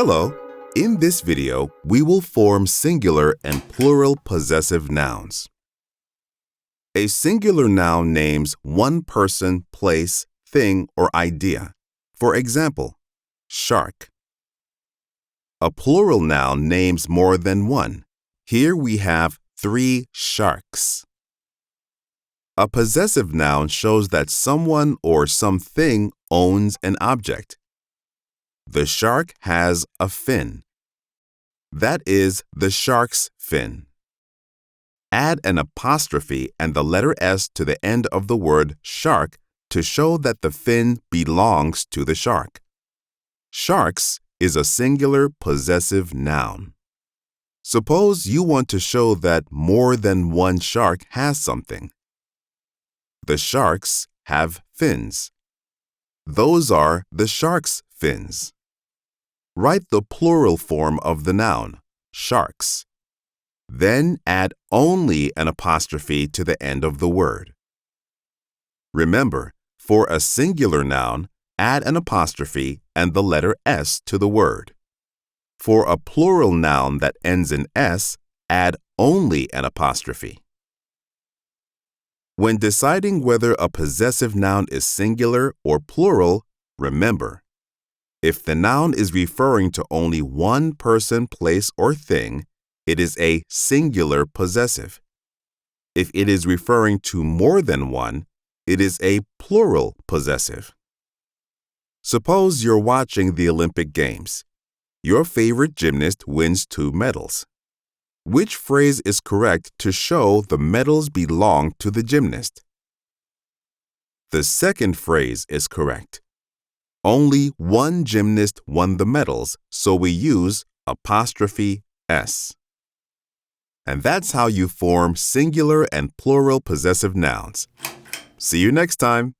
Hello! In this video, we will form singular and plural possessive nouns. A singular noun names one person, place, thing, or idea. For example, shark. A plural noun names more than one. Here we have 3 sharks. A possessive noun shows that someone or something owns an object. The shark has a fin. That is the shark's fin. Add an apostrophe and the letter S to the end of the word shark to show that the fin belongs to the shark. Sharks is a singular possessive noun. Suppose you want to show that more than one shark has something. The sharks have fins. Those are the shark's fins. Write the plural form of the noun, sharks. Then add only an apostrophe to the end of the word. Remember, for a singular noun, add an apostrophe and the letter S to the word. For a plural noun that ends in S, add only an apostrophe. When deciding whether a possessive noun is singular or plural, remember, if the noun is referring to only one person, place, or thing, it is a singular possessive. If it is referring to more than one, it is a plural possessive. Suppose you're watching the Olympic Games. Your favorite gymnast wins 2 medals. Which phrase is correct to show the medals belong to the gymnast? The second phrase is correct. Only one gymnast won the medals, so we use apostrophe S. And that's how you form singular and plural possessive nouns. See you next time.